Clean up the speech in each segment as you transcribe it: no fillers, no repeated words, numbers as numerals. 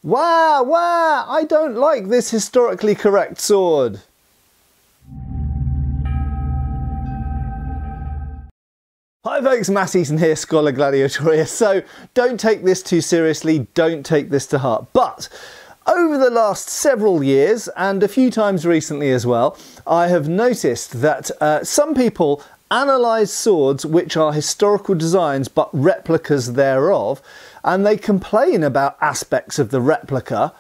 Wah, wah, I don't like this historically correct sword. Hi folks, Matt Easton here, Schola Gladiatoria. So don't take this too seriously, don't take this to heart. But over the last several years, and a few times recently as well, I have noticed that some people analyse swords which are historical designs but replicas thereof, and they complain about aspects of the replica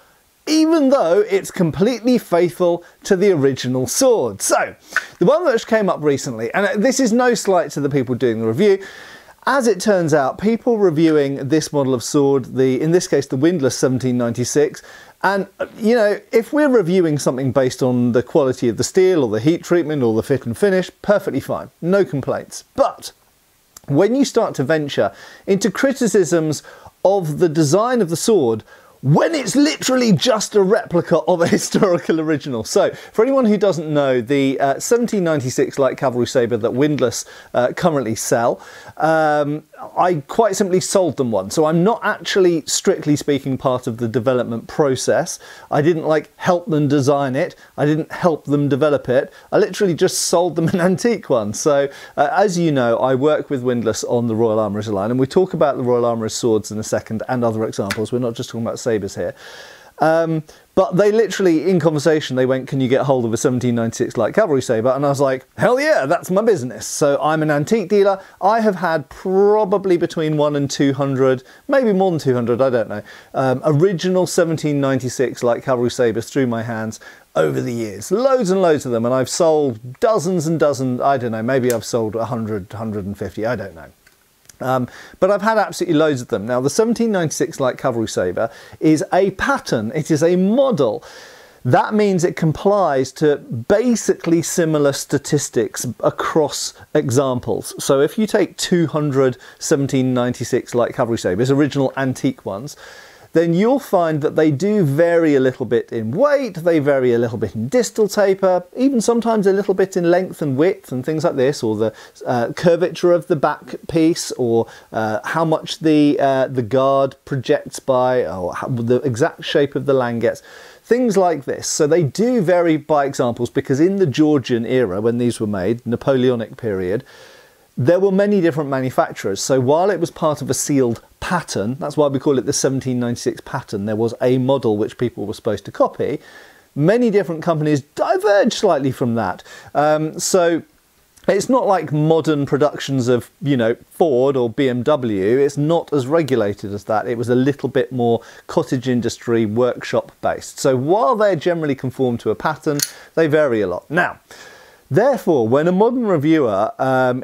even though it's completely faithful to the original sword. So the one that came up recently, and this is no slight to the people doing the review, as it turns out, people reviewing this model of sword, in this case the windlass 1796, and you know, if we're reviewing something based on the quality of the steel or the heat treatment or the fit and finish, perfectly fine, no complaints. But when you start to venture into criticisms of the design of the sword, when it's literally just a replica of a historical original. So, for anyone who doesn't know, the 1796 light cavalry sabre that Windlass currently sell, I quite simply sold them one. So I'm not actually, strictly speaking, part of the development process. I didn't help them design it. I didn't help them develop it. I literally just sold them an antique one. So as you know, I work with Windlass on the Royal Armourers line, and we talk about the Royal Armourers swords in a second and other examples. We're not just talking about sabres here. But they literally, in conversation, they went, can you get hold of a 1796 light cavalry sabre? And I was like, hell yeah, that's my business. So I'm an antique dealer. I have had probably between 1 and 200, maybe more than 200, I don't know, original 1796 light cavalry sabres through my hands over the years. Loads and loads of them. And I've sold dozens and dozens, I don't know, maybe I've sold 100, 150, I don't know. But I've had absolutely loads of them. Now, the 1796 light cavalry sabre is a pattern. It is a model. That means it complies to basically similar statistics across examples. So if you take 200 1796 light cavalry sabres, original antique ones, then you'll find that they do vary a little bit in weight, they vary a little bit in distal taper, even sometimes a little bit in length and width and things like this, or the curvature of the back piece, or how much the guard projects by, or the exact shape of the langets. Things like this. So they do vary by examples, because in the Georgian era, when these were made, Napoleonic period, there were many different manufacturers. So while it was part of a sealed pattern, that's why we call it the 1796 pattern, there was a model which people were supposed to copy, many different companies diverged slightly from that. So it's not like modern productions of, you know, Ford or BMW. It's not as regulated as that. It was a little bit more cottage industry, workshop based. So while they generally conform to a pattern, they vary a lot. Now, therefore, when a modern reviewer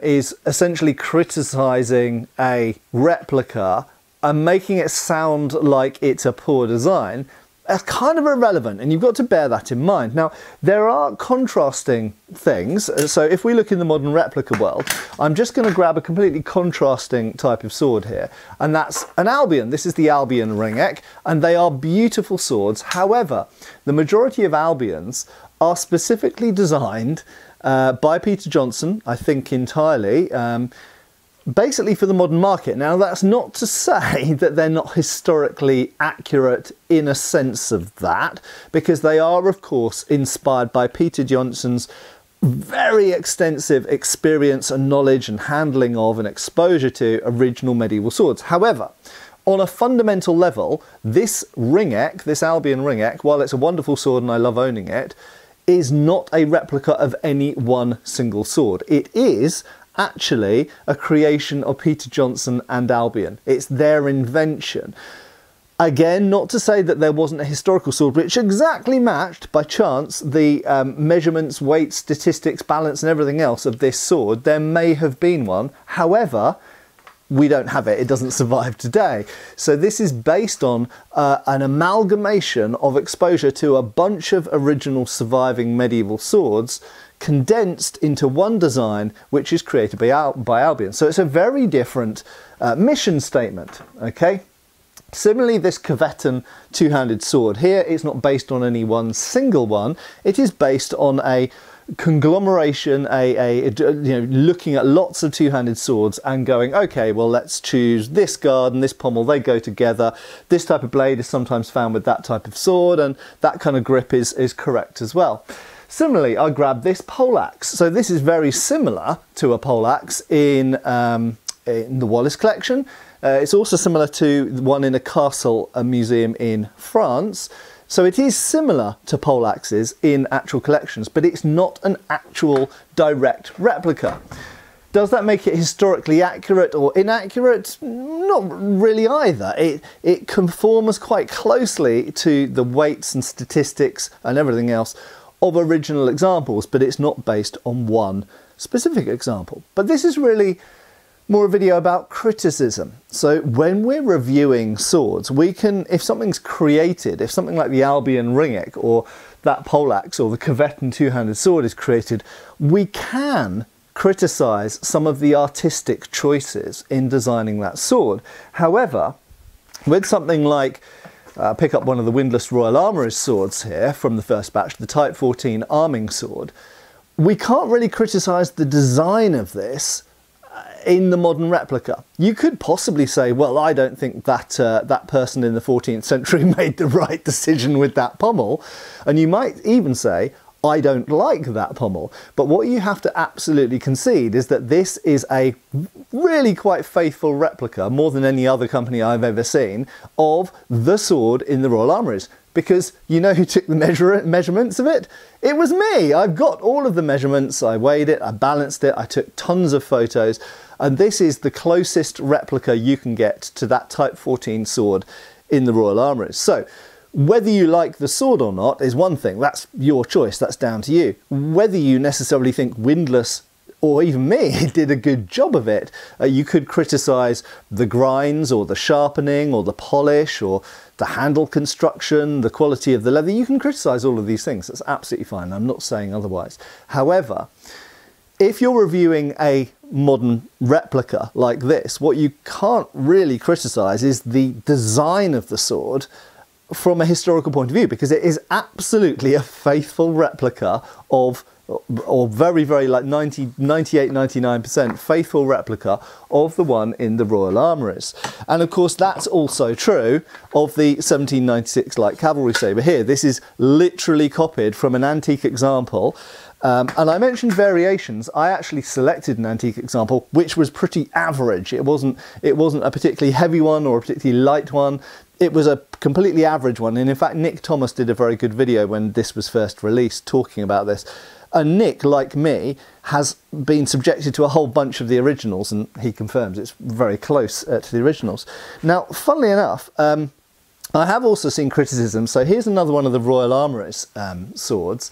is essentially criticising a replica and making it sound like it's a poor design, that's kind of irrelevant, and you've got to bear that in mind. Now, there are contrasting things. So if we look in the modern replica world, I'm just going to grab a completely contrasting type of sword here, and that's an Albion. This is the Albion ring-neck, and they are beautiful swords. However, the majority of Albions are specifically designed by Peter Johnson, I think entirely, basically for the modern market. Now, that's not to say that they're not historically accurate in a sense of that, because they are, of course, inspired by Peter Johnson's very extensive experience and knowledge and handling of and exposure to original medieval swords. However, on a fundamental level, this ring-neck, this Albion ring-neck, while it's a wonderful sword and I love owning it, is not a replica of any one single sword. It is actually a creation of Peter Johnson and Albion. It's their invention. Again, not to say that there wasn't a historical sword which exactly matched, by chance, the measurements, weight, statistics, balance and everything else of this sword. There may have been one. However, we don't have it. It doesn't survive today. So this is based on an amalgamation of exposure to a bunch of original surviving medieval swords condensed into one design which is created by Albion. So it's a very different mission statement, okay? Similarly, this Coveton two-handed sword here, it's not based on any one single one. It is based on a conglomeration, looking at lots of two-handed swords and going, okay, well, let's choose this guard and this pommel, they go together. This type of blade is sometimes found with that type of sword, and that kind of grip is correct as well. Similarly, I grabbed this poleaxe. So this is very similar to a poleaxe in the Wallace collection. It's also similar to one in a castle, a museum in France. So it is similar to poleaxes in actual collections, but it's not an actual direct replica. Does that make it historically accurate or inaccurate? Not really either. It conforms quite closely to the weights and statistics and everything else of original examples, but it's not based on one specific example. But this is really more a video about criticism. So when we're reviewing swords, we can, if something's created, if something like the Albion ringek or that poleaxe or the Coveton two-handed sword is created, we can criticise some of the artistic choices in designing that sword. However, with something like, pick up one of the windlass Royal Armourer's swords here from the first batch, the Type 14 arming sword, we can't really criticise the design of this in the modern replica. You could possibly say, well, I don't think that that person in the 14th century made the right decision with that pommel. And you might even say, I don't like that pommel. But what you have to absolutely concede is that this is a really quite faithful replica, more than any other company I've ever seen, of the sword in the Royal Armouries. Because you know who took the measurements of it? It was me. I've got all of the measurements. I weighed it, I balanced it, I took tons of photos. And this is the closest replica you can get to that Type 14 sword in the Royal Armouries. So whether you like the sword or not is one thing. That's your choice. That's down to you. Whether you necessarily think Windlass or even me did a good job of it, you could criticise the grinds or the sharpening or the polish or the handle construction, the quality of the leather. You can criticise all of these things. That's absolutely fine. I'm not saying otherwise. However, if you're reviewing a modern replica like this, what you can't really criticise is the design of the sword from a historical point of view, because it is absolutely a faithful replica of, or very, very like 98, 99% faithful replica of the one in the Royal Armouries. And of course that's also true of the 1796 light cavalry sabre here. This is literally copied from an antique example. And I mentioned variations. I actually selected an antique example which was pretty average. It wasn't a particularly heavy one or a particularly light one. It was a completely average one, and in fact Nick Thomas did a very good video when this was first released talking about this. And Nick, like me, has been subjected to a whole bunch of the originals, and he confirms it's very close to the originals. Now, funnily enough, I have also seen criticism. So here's another one of the Royal Armouries swords.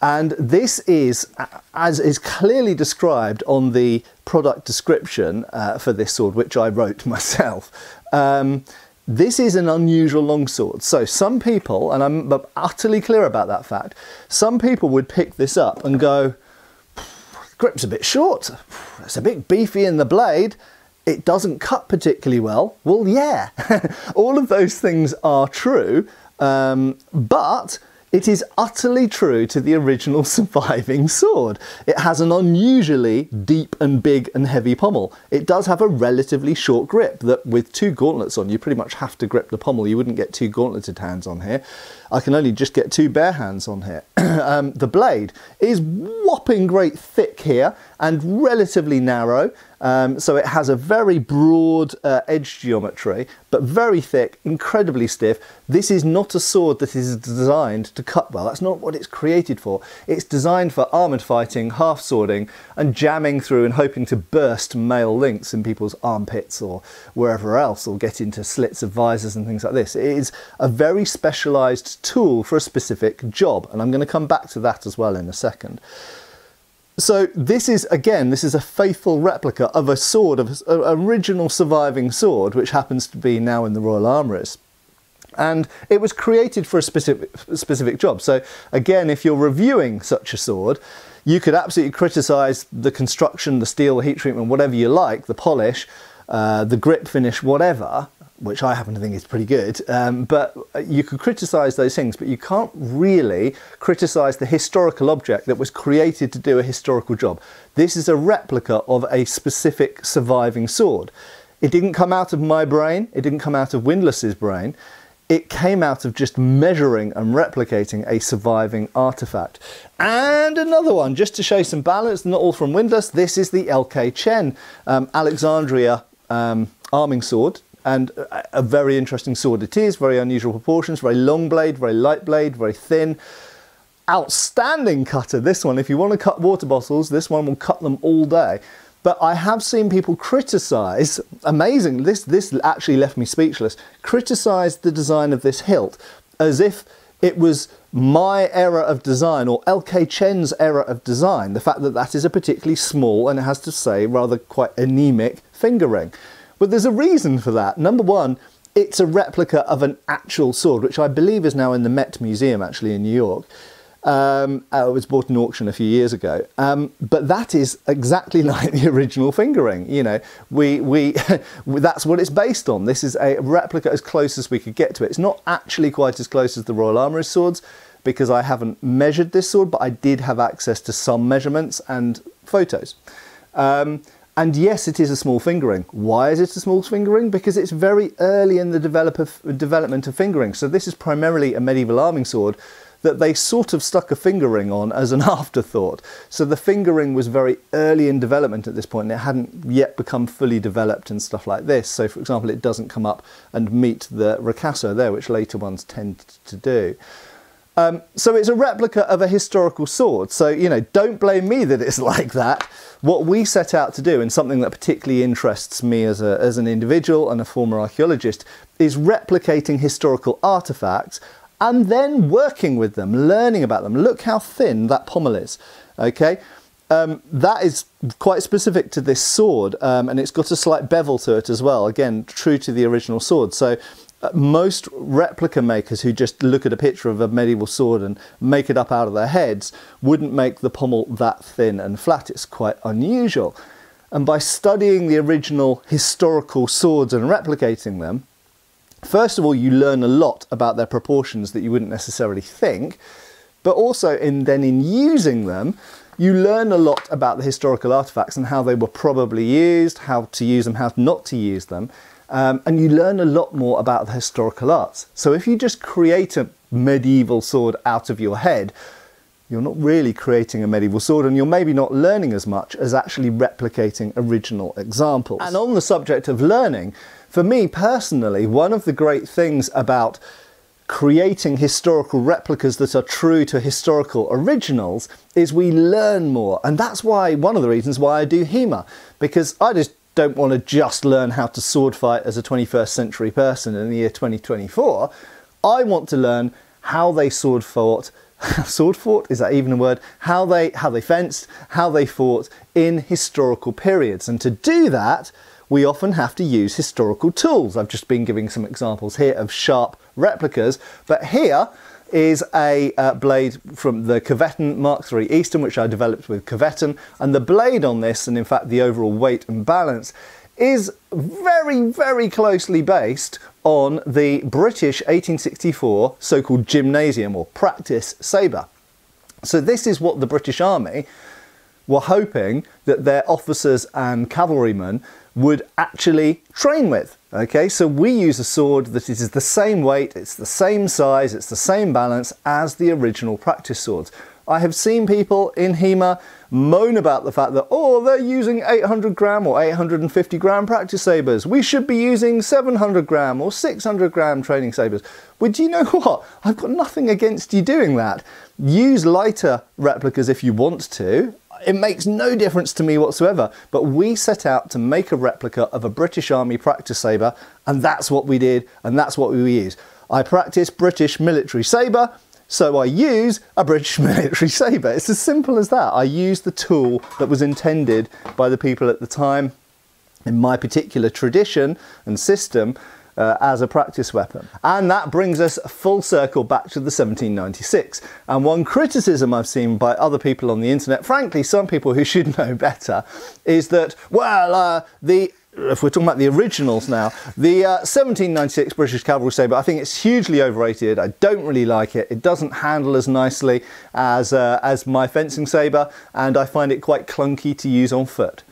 And this is, as is clearly described on the product description for this sword, which I wrote myself, this is an unusual longsword. So some people, and I'm utterly clear about that fact, some people would pick this up and go, grip's a bit short, it's a bit beefy in the blade, it doesn't cut particularly well. Well, yeah, all of those things are true, but it is utterly true to the original surviving sword. It has an unusually deep and big and heavy pommel. It does have a relatively short grip that with two gauntlets on, you pretty much have to grip the pommel. You wouldn't get two gauntleted hands on here. I can only just get two bare hands on here. The blade is whopping great thick here and relatively narrow. So it has a very broad edge geometry, but very thick, incredibly stiff. This is not a sword that is designed to cut well. That's not what it's created for. It's designed for armoured fighting, half swording, and jamming through and hoping to burst mail links in people's armpits or wherever else, or get into slits of visors and things like this. It is a very specialised tool for a specific job, and I'm going to come back to that as well in a second. So this is, again, this is a faithful replica of a sword, of an original surviving sword, which happens to be now in the Royal Armouries. And it was created for a specific job. So again, if you're reviewing such a sword, you could absolutely criticise the construction, the steel, the heat treatment, whatever you like, the polish, the grip finish, whatever. which I happen to think is pretty good, but you could criticise those things, but you can't really criticise the historical object that was created to do a historical job. This is a replica of a specific surviving sword. It didn't come out of my brain, it didn't come out of Windlass's brain. It came out of just measuring and replicating a surviving artifact. And another one, just to show some balance, not all from Windlass, this is the LK Chen Alexandria arming sword, and a very interesting sword it is, very unusual proportions, very long blade, very light blade, very thin. Outstanding cutter, this one. If you want to cut water bottles, this one will cut them all day. But I have seen people criticise, amazing, this actually left me speechless, criticise the design of this hilt as if it was my era of design or LK Chen's era of design, the fact that that is a particularly small and it has to say rather quite anemic finger ring. But there's a reason for that. Number one, it's a replica of an actual sword, which I believe is now in the Met Museum actually in New York. It was bought in auction a few years ago, but that is exactly like the original finger ring. You know, that's what it's based on. This is a replica as close as we could get to it. It's not actually quite as close as the Royal Armoury's swords because I haven't measured this sword, but I did have access to some measurements and photos. And yes, it is a small finger ring. Why is it a small finger ring? Because it's very early in the development of finger rings. So this is primarily a medieval arming sword that they sort of stuck a finger ring on as an afterthought. So the finger ring was very early in development at this point, and it hadn't yet become fully developed and stuff like this. So for example, it doesn't come up and meet the ricasso there, which later ones tend to do. So it's a replica of a historical sword. So, you know, don't blame me that it's like that. What we set out to do, and something that particularly interests me as an individual and a former archaeologist, is replicating historical artifacts and then working with them, learning about them. Look how thin that pommel is, okay? That is quite specific to this sword, and it's got a slight bevel to it as well, again, true to the original sword. So most replica makers who just look at a picture of a medieval sword and make it up out of their heads wouldn't make the pommel that thin and flat. It's quite unusual. And by studying the original historical swords and replicating them, first of all, you learn a lot about their proportions that you wouldn't necessarily think, but also then in using them, you learn a lot about the historical artifacts and how they were probably used, how to use them, how not to use them, and you learn a lot more about the historical arts. So if you just create a medieval sword out of your head, you're not really creating a medieval sword, and you're maybe not learning as much as actually replicating original examples. And on the subject of learning, for me personally, one of the great things about creating historical replicas that are true to historical originals is we learn more. And that's why, one of the reasons why I do HEMA, because I just don't want to just learn how to sword fight as a 21st century person in the year 2024. I want to learn how they sword fought, is that even a word? How they fenced, how they fought in historical periods. And to do that, we often have to use historical tools. I've just been giving some examples here of sharp replicas, but here is a blade from the Coveton Mark III Easton, which I developed with Coveton, and the blade on this, and in fact the overall weight and balance, is very, very closely based on the British 1864 so-called gymnasium or practice sabre. So this is what the British Army were hoping that their officers and cavalrymen would actually train with. Okay, so we use a sword that is the same weight, it's the same size, it's the same balance as the original practice swords. I have seen people in HEMA moan about the fact that, oh, they're using 800 gram or 850 gram practice sabres. We should be using 700 gram or 600 gram training sabres. Well, do you know what? I've got nothing against you doing that. Use lighter replicas if you want to. It makes no difference to me whatsoever, but we set out to make a replica of a British Army practice sabre, and that's what we did, and that's what we use. I practice British military sabre, so I use a British military sabre. It's as simple as that. I use the tool that was intended by the people at the time in my particular tradition and system as a practice weapon. And that brings us full circle back to the 1796. And one criticism I've seen by other people on the internet, frankly some people who should know better, is that, well, the if we're talking about the originals now, the 1796 British Cavalry Sabre, I think it's hugely overrated. I don't really like it. It doesn't handle as nicely as my fencing sabre, and I find it quite clunky to use on foot.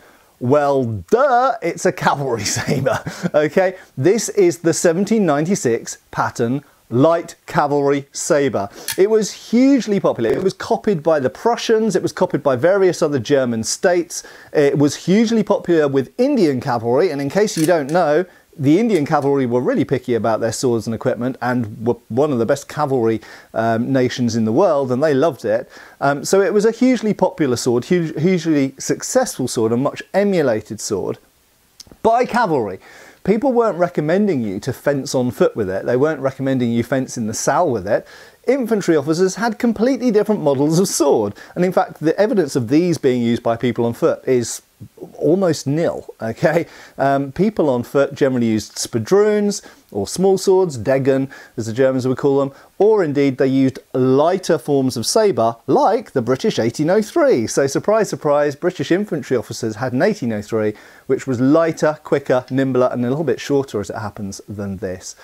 Well, duh, it's a cavalry sabre, okay? This is the 1796 pattern light cavalry sabre. It was hugely popular. It was copied by the Prussians, it was copied by various other German states. It was hugely popular with Indian cavalry, and in case you don't know, the Indian cavalry were really picky about their swords and equipment and were one of the best cavalry nations in the world, and they loved it. So it was a hugely popular sword, hugely successful sword, a much emulated sword by cavalry. People weren't recommending you to fence on foot with it. They weren't recommending you fence in the saddle with it. Infantry officers had completely different models of sword. And in fact, the evidence of these being used by people on foot is almost nil, okay? People on foot generally used spadroons or small swords, degen as the Germans would call them, or indeed they used lighter forms of sabre like the British 1803. So surprise, surprise, British infantry officers had an 1803 which was lighter, quicker, nimbler and a little bit shorter as it happens than this.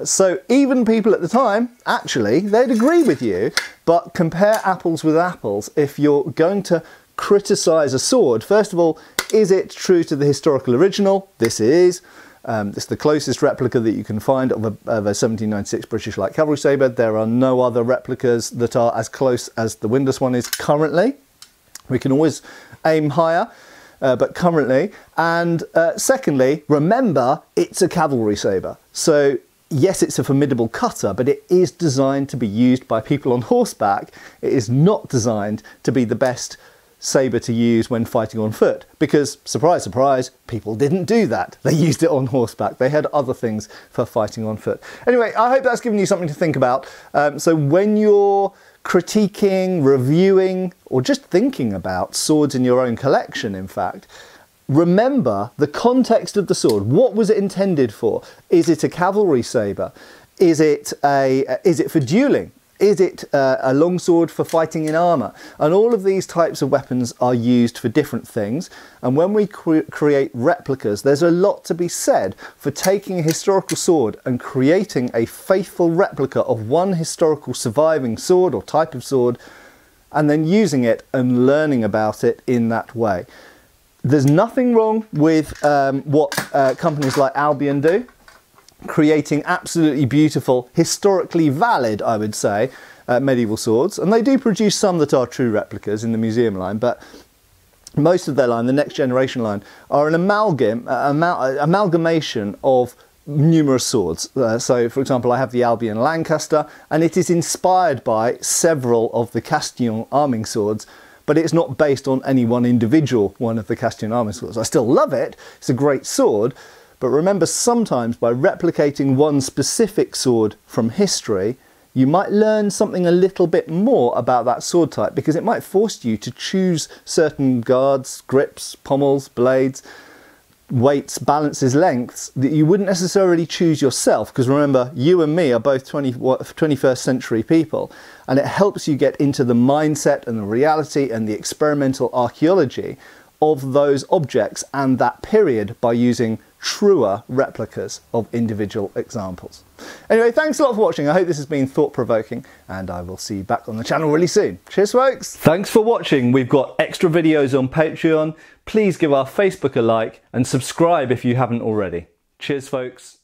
So even people at the time, actually, they'd agree with you, but compare apples with apples. If you're going to criticise a sword, first of all, is it true to the historical original? This is. It's the closest replica that you can find of a 1796 British light cavalry sabre. There are no other replicas that are as close as the windlass one is currently. We can always aim higher, but currently. And secondly, remember, it's a cavalry sabre. So yes, it's a formidable cutter, but it is designed to be used by people on horseback. It is not designed to be the best sabre to use when fighting on foot, because surprise, surprise, people didn't do that. They used it on horseback. They had other things for fighting on foot. Anyway, I hope that's given you something to think about. So when you're critiquing, reviewing, or just thinking about swords in your own collection, in fact, remember the context of the sword. What was it intended for? Is it a cavalry sabre? Is it for dueling? Is it a longsword for fighting in armour? And all of these types of weapons are used for different things. And when we create replicas, there's a lot to be said for taking a historical sword and creating a faithful replica of one historical surviving sword or type of sword, and then using it and learning about it in that way. There's nothing wrong with what companies like Albion do, creating absolutely beautiful, historically valid, I would say, medieval swords. And they do produce some that are true replicas in the museum line, but most of their line, the next generation line, are an amalgamation of numerous swords. So, for example, I have the Albion Lancaster, and it is inspired by several of the Castillon arming swords, but it's not based on any one individual one of the Castillon arming swords. I still love it, it's a great sword, but remember, sometimes by replicating one specific sword from history, you might learn something a little bit more about that sword type, because it might force you to choose certain guards, grips, pommels, blades, weights, balances, lengths that you wouldn't necessarily choose yourself, because remember, you and me are both 21st century people, and it helps you get into the mindset and the reality and the experimental archaeology of those objects and that period by using truer replicas of individual examples. Anyway, thanks a lot for watching. I hope this has been thought-provoking, and I will see you back on the channel really soon. Cheers, folks. Thanks for watching. We've got extra videos on Patreon. Please give our Facebook a like and subscribe if you haven't already. Cheers, folks.